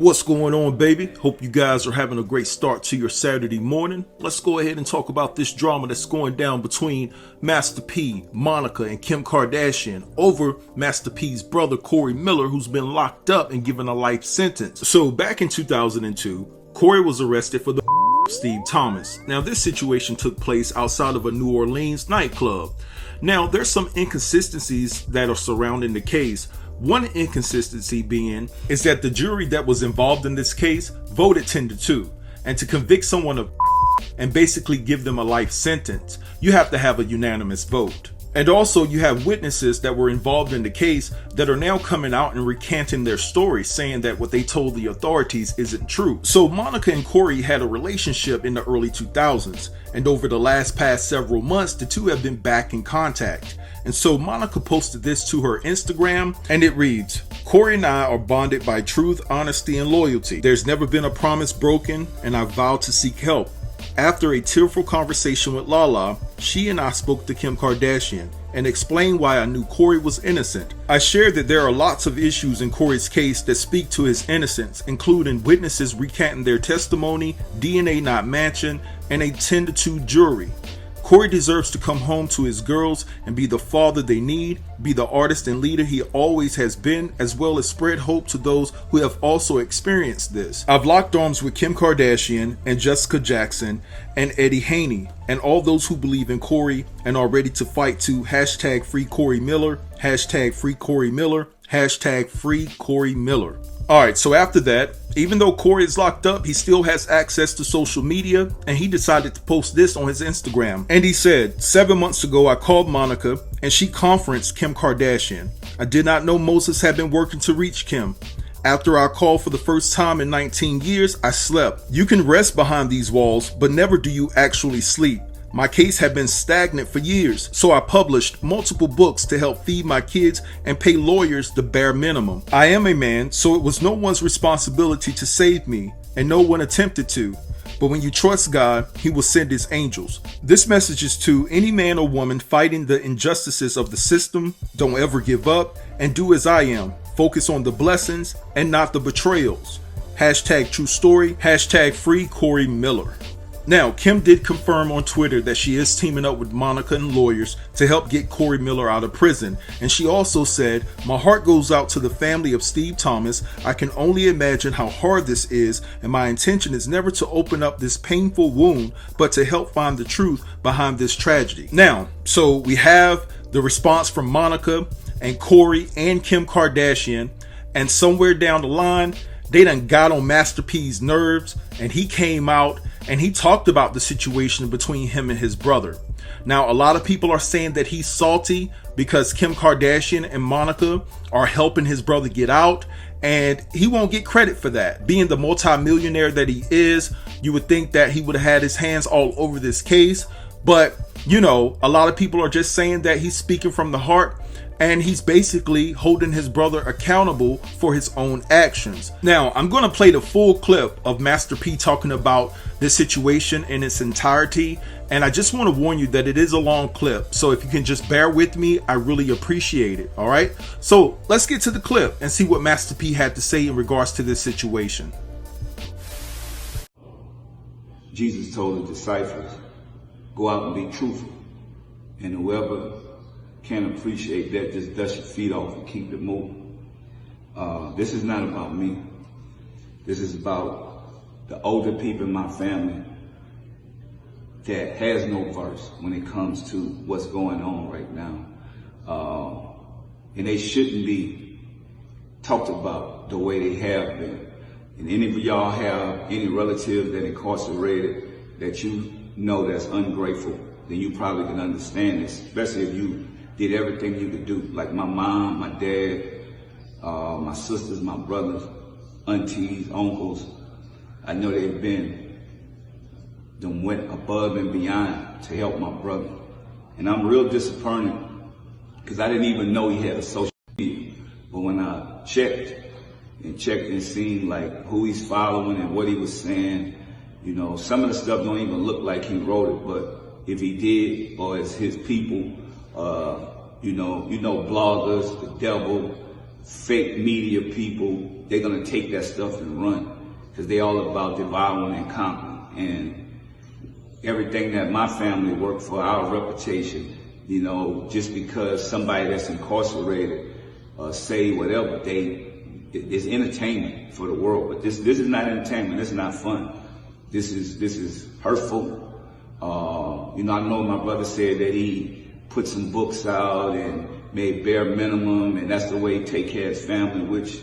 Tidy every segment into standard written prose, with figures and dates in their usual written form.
What's going on, baby? Hope you guys are having a great start to your Saturday morning. Let's go ahead and talk about this drama that's going down between Master P, Monica, and Kim Kardashian over Master P's brother Corey Miller, who's been locked up and given a life sentence. So back in 2002, Corey was arrested for the Steve Thomas. Now this situation took place outside of a New Orleans nightclub. Now there's some inconsistencies that are surrounding the case. One inconsistency being is that the jury that was involved in this case voted 10-2, and to convict someone of and basically give them a life sentence, you have to have a unanimous vote. And also you have witnesses that were involved in the case that are now coming out and recanting their story, saying that what they told the authorities isn't true. So Monica and Corey had a relationship in the early 2000s, and over the past several months, the two have been back in contact. And so Monica posted this to her Instagram, and it reads, "Corey and I are bonded by truth, honesty, and loyalty. There's never been a promise broken, and I vow to seek help. After a tearful conversation with Lala, she and I spoke to Kim Kardashian and explained why I knew Corey was innocent. I shared that there are lots of issues in Corey's case that speak to his innocence, including witnesses recanting their testimony, DNA not matching, and a 10-2 jury. Corey deserves to come home to his girls and be the father they need, be the artist and leader he always has been, as well as spread hope to those who have also experienced this. I've locked arms with Kim Kardashian and Jessica Jackson and Eddie Haney and all those who believe in Corey and are ready to fight to hashtag free Corey Miller, hashtag free Corey Miller, hashtag free Corey Miller." Alright, so after that, even though Corey is locked up, he still has access to social media, and he decided to post this on his Instagram. And he said, "7 months ago, I called Monica, and she conferenced Kim Kardashian. I did not know Moses had been working to reach Kim. After our call for the first time in 19 years, I slept. You can rest behind these walls, but never do you actually sleep. My case had been stagnant for years, so I published multiple books to help feed my kids and pay lawyers the bare minimum. I am a man, so it was no one's responsibility to save me, and no one attempted to. But when you trust God, He will send His angels." This message is to any man or woman fighting the injustices of the system. Don't ever give up, and do as I am. Focus on the blessings and not the betrayals. Hashtag true story, hashtag free Corey Miller. Now, Kim did confirm on Twitter that she is teaming up with Monica and lawyers to help get Corey Miller out of prison. And she also said, "My heart goes out to the family of Steve Thomas. I can only imagine how hard this is, and my intention is never to open up this painful wound, but to help find the truth behind this tragedy." Now, so we have the response from Monica and Corey and Kim Kardashian, and somewhere down the line, they done got on Master P's nerves, and he came out and he talked about the situation between him and his brother. Now, a lot of people are saying that he's salty because Kim Kardashian and Monica are helping his brother get out, and he won't get credit for that. Being the multimillionaire that he is, you would think that he would have had his hands all over this case, but you know, a lot of people are just saying that he's speaking from the heart, and he's basically holding his brother accountable for his own actions. Now, I'm going to play the full clip of Master P talking about this situation in its entirety, and I just want to warn you that it is a long clip, so if you can just bear with me, I really appreciate it. All right, so let's get to the clip and see what Master P had to say in regards to this situation. Jesus told the disciples, "Go out and be truthful, and whoever can appreciate that, just dust your feet off and keep it moving." This is not about me. This is about the older people in my family that has no verse when it comes to what's going on right now. And they shouldn't be talked about the way they have been. And any of y'all have any relative that incarcerated that you know that's ungrateful, then you probably can understand this, especially if you did everything you could do. Like my mom, my dad, my sisters, my brothers, aunties, uncles. I know they've went above and beyond to help my brother. And I'm real disappointed because I didn't even know he had a social media. But when I checked and seen like who he's following and what he was saying, you know, some of the stuff don't even look like he wrote it, but if he did, or it's his people, you know, bloggers, the devil, fake media people, they're gonna take that stuff and run, because they all about devouring and conquering. And everything that my family worked for, our reputation, you know, just because somebody that's incarcerated say whatever, it's entertainment for the world. But this is not entertainment. This is not fun. This is hurtful. You know, I know my brother said that he put some books out and made bare minimum, and that's the way he take care of his family, which,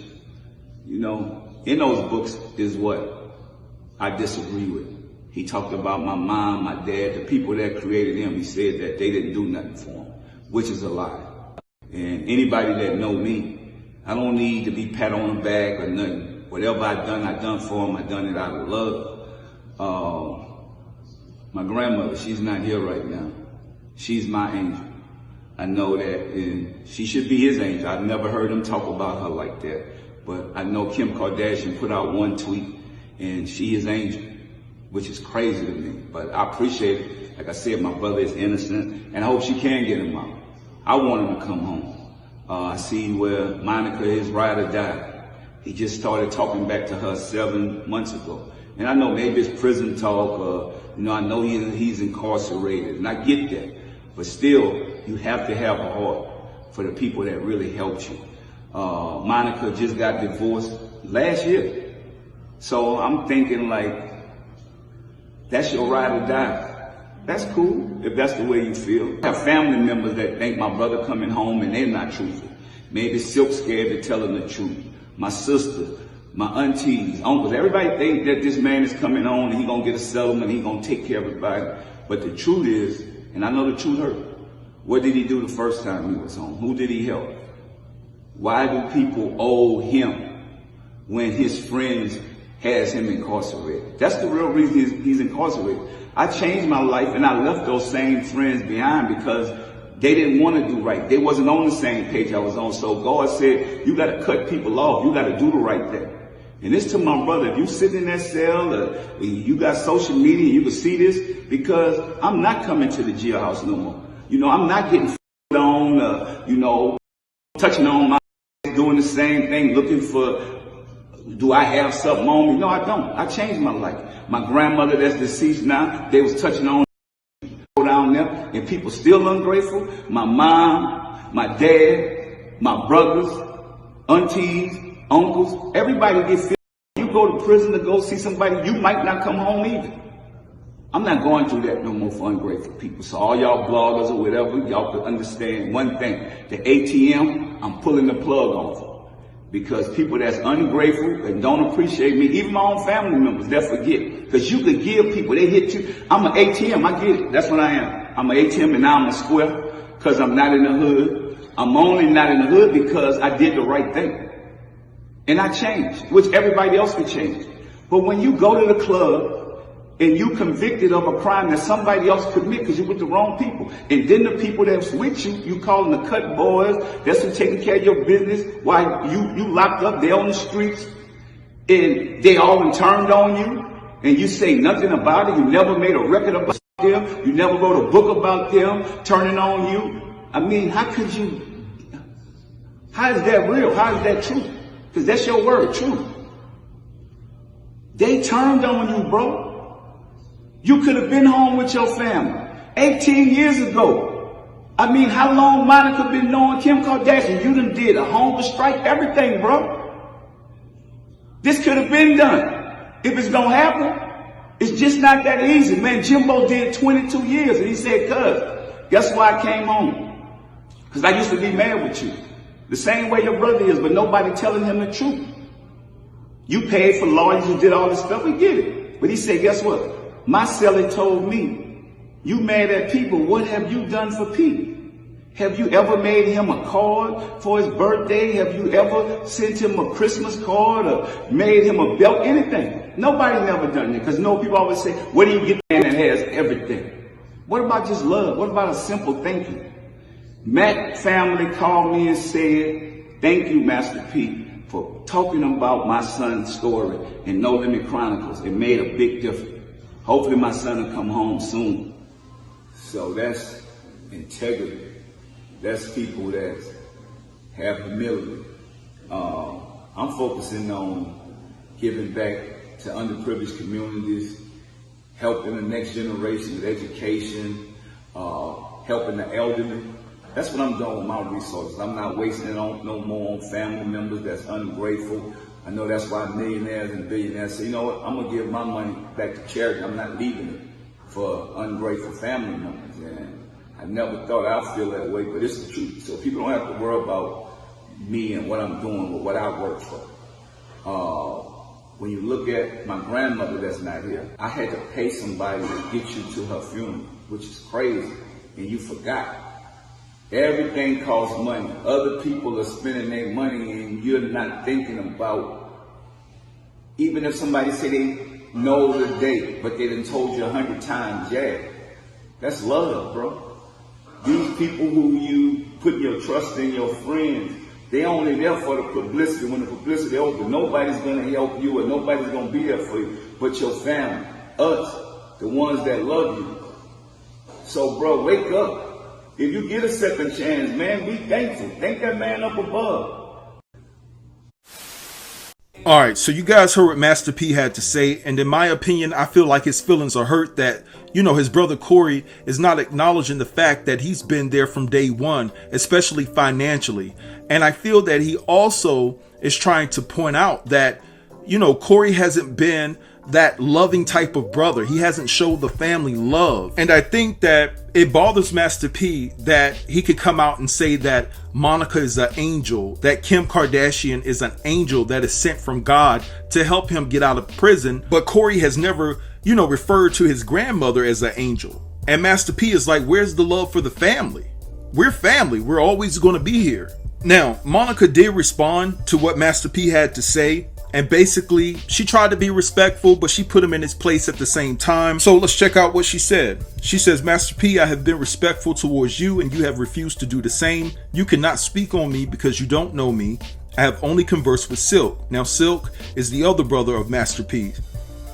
you know, in those books is what I disagree with. He talked about my mom, my dad, the people that created him. He said that they didn't do nothing for him, which is a lie. And anybody that know me, I don't need to be pat on the back or nothing. Whatever I done for him. I done it out of love. My grandmother, she's not here right now. She's my angel. I know that, and she should be his angel. I've never heard him talk about her like that. But I know Kim Kardashian put out one tweet, and she is angel, which is crazy to me. But I appreciate it. Like I said, my brother is innocent, and I hope she can get him out. I want him to come home. I see where Monica is ride or die. He just started talking back to her 7 months ago. And I know maybe it's prison talk, you know, I know he's incarcerated, and I get that. But still, you have to have a heart for the people that really helped you. Monica just got divorced last year. So I'm thinking like, that's your ride or die. That's cool, if that's the way you feel. I have family members that think my brother coming home and they're not truthful. Maybe Silk scared to tell them the truth. My sister, my aunties, uncles, everybody think that this man is coming on and he gonna get a settlement, he gonna take care of everybody. But the truth is, and I know the truth hurt, what did he do the first time he was home? Who did he help? Why do people owe him when his friends has him incarcerated? That's the real reason he's incarcerated. I changed my life and I left those same friends behind because they didn't want to do right. They wasn't on the same page I was on. So God said, you got to cut people off. You got to do the right thing. And this to my brother, if you sit in that cell, or you got social media, you can see this, because I'm not coming to the jailhouse no more. You know, I'm not getting on, you know, touching on my, doing the same thing, looking for, do I have something on me? No, I don't. I changed my life. My grandmother that's deceased now, they was touching on down there, and people still ungrateful. My mom, my dad, my brothers, aunties, uncles, everybody gets filled. You go to prison to go see somebody, you might not come home either. I'm not going through that no more for ungrateful people. So all y'all bloggers or whatever, y'all could understand one thing. The ATM, I'm pulling the plug off. Because people that's ungrateful and don't appreciate me, even my own family members, they'll forget. Because you could give people, they hit you. I'm an ATM, I get it. That's what I am. I'm an ATM and now I'm a square because I'm not in the hood. I'm only not in the hood because I did the right thing. And I changed, which everybody else could change. But when you go to the club and you convicted of a crime that somebody else commit because you with the wrong people, and then the people that's with you, you call them the cut boys, that's who taking care of your business while you locked up, they on the streets, and they all turned on you, and you say nothing about it, you never made a record about them, you never wrote a book about them turning on you. I mean, how is that real? How is that true? Because that's your word, truth. They turned on you, bro. You could have been home with your family 18 years ago. I mean, how long Monica been knowing Kim Kardashian? You done did a hunger strike, everything, bro. This could have been done. If it's gonna happen, it's just not that easy. Man, Jimbo did 22 years and he said, cuz, guess why I came home? Because I used to be mad with you. The same way your brother is, but nobody telling him the truth. You paid for lawyers, you did all this stuff, we get it. But he said, guess what? My cellie told me, you mad at people, what have you done for Pete? Have you ever made him a card for his birthday? Have you ever sent him a Christmas card or made him a belt? Anything. Nobody never done it. Because people always say, where do you get a man that has everything? What about just love? What about a simple thank you? Matt family called me and said, thank you, Master P, for talking about my son's story in No Limit Chronicles. It made a big difference. Hopefully my son will come home soon. So that's integrity. That's people that have humility. I'm focusing on giving back to underprivileged communities, helping the next generation with education, helping the elderly. That's what I'm doing with my resources. I'm not wasting it on no more on family members that's ungrateful. I know that's why millionaires and billionaires say, you know what, I'm gonna give my money back to charity. I'm not leaving it for ungrateful family members. And I never thought I'd feel that way, but it's the truth. So people don't have to worry about me and what I'm doing or what I work for. When you look at my grandmother that's not here, I had to pay somebody to get you to her funeral, which is crazy, and you forgot. Everything costs money. Other people are spending their money and you're not thinking about, even if somebody say they know the date, but they done told you 100 times, yeah, that's love, bro. These people who you put your trust in, your friends, they only there for the publicity. When the publicity over, nobody's gonna help you or nobody's gonna be there for you but your family, us, the ones that love you. So bro, wake up. If you get a second chance, man, be thankful. Thank that man up above. All right, so you guys heard what Master P had to say, and in my opinion, I feel like his feelings are hurt that, his brother Corey is not acknowledging the fact that he's been there from day one, especially financially. And I feel that he also is trying to point out that, Corey hasn't been that loving type of brother. He hasn't showed the family love. And I think that it bothers Master P that he could come out and say that Monica is an angel, that Kim Kardashian is an angel that is sent from God to help him get out of prison. But Corey has never, referred to his grandmother as an angel. And Master P is like, where's the love for the family? We're family. We're always going to be here. Now, Monica did respond to what Master P had to say. And basically, she tried to be respectful, but she put him in his place at the same time. So let's check out what she said. She says, Master P, I have been respectful towards you and you have refused to do the same. You cannot speak on me because you don't know me. I have only conversed with Silk. Now, Silk is the other brother of Master P.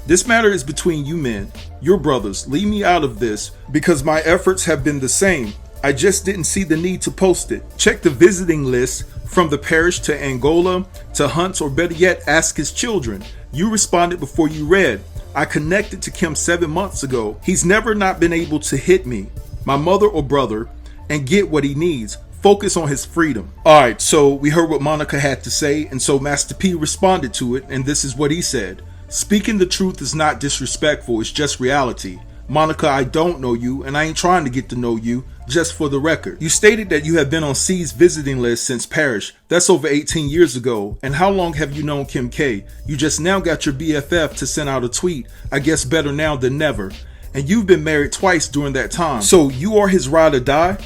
This matter is between you men, your brothers. Leave me out of this because my efforts have been the same. I just didn't see the need to post it. Check the visiting list from the parish to Angola, to Hunt's, or better yet, ask his children. You responded before you read. I connected to Kim 7 months ago. He's never not been able to hit me, my mother or brother, and get what he needs. Focus on his freedom. All right, so we heard what Monica had to say, and so Master P responded to it, and this is what he said. Speaking the truth is not disrespectful, it's just reality. Monica, I don't know you, and I ain't trying to get to know you. Just for the record, you stated that you have been on C's visiting list since parish. That's over 18 years ago. And how long have you known Kim K? You just now got your BFF to send out a tweet. I guess better now than never. And you've been married twice during that time. So you are his ride or die?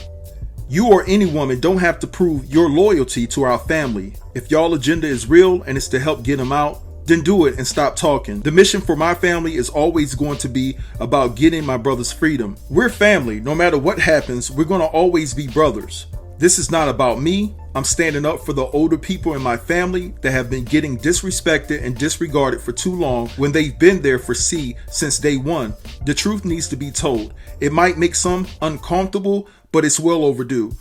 You or any woman don't have to prove your loyalty to our family. If y'all agenda is real and it's to help get him out, then do it and stop talking. The mission for my family is always going to be about getting my brother's freedom. We're family. No matter what happens, we're going to always be brothers. This is not about me. I'm standing up for the older people in my family that have been getting disrespected and disregarded for too long when they've been there for C since day one. The truth needs to be told. It might make some uncomfortable, but it's well overdue.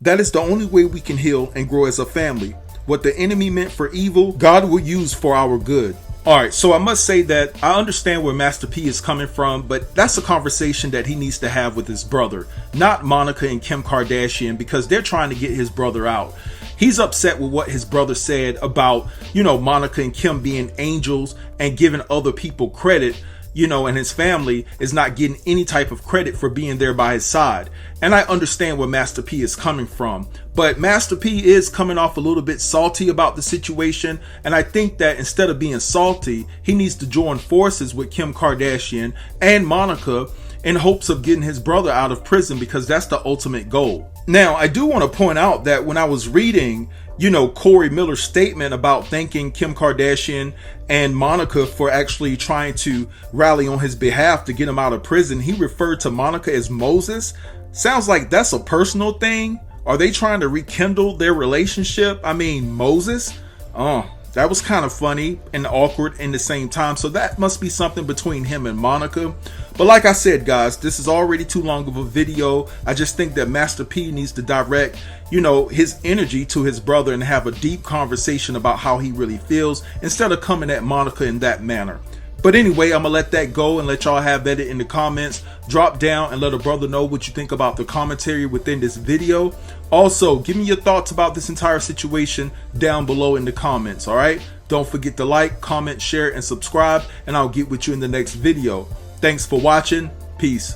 That is the only way we can heal and grow as a family. What the enemy meant for evil, God will use for our good. Alright, so I must say that I understand where Master P is coming from, but that's a conversation that he needs to have with his brother, not Monica and Kim Kardashian, because they're trying to get his brother out. He's upset with what his brother said about, Monica and Kim being angels and giving other people credit, and his family is not getting any type of credit for being there by his side. And I understand where Master P is coming from, but Master P is coming off a little bit salty about the situation. And I think that instead of being salty, he needs to join forces with Kim Kardashian and Monica in hopes of getting his brother out of prison, because that's the ultimate goal. Now, I do want to point out that when I was reading, Corey Miller's statement about thanking Kim Kardashian and Monica for actually trying to rally on his behalf to get him out of prison, he referred to Monica as Moses. Sounds like that's a personal thing. Are they trying to rekindle their relationship? I mean, Moses? That was kind of funny and awkward in the same time. So that must be something between him and Monica. But like I said, guys, this is already too long of a video. I just think that Master P needs to direct, his energy to his brother and have a deep conversation about how he really feels instead of coming at Monica in that manner. But anyway, I'm gonna let that go and let y'all have at it in the comments. Drop down and let a brother know what you think about the commentary within this video. Also, give me your thoughts about this entire situation down below in the comments, all right? Don't forget to like, comment, share, and subscribe, and I'll get with you in the next video. Thanks for watching. Peace.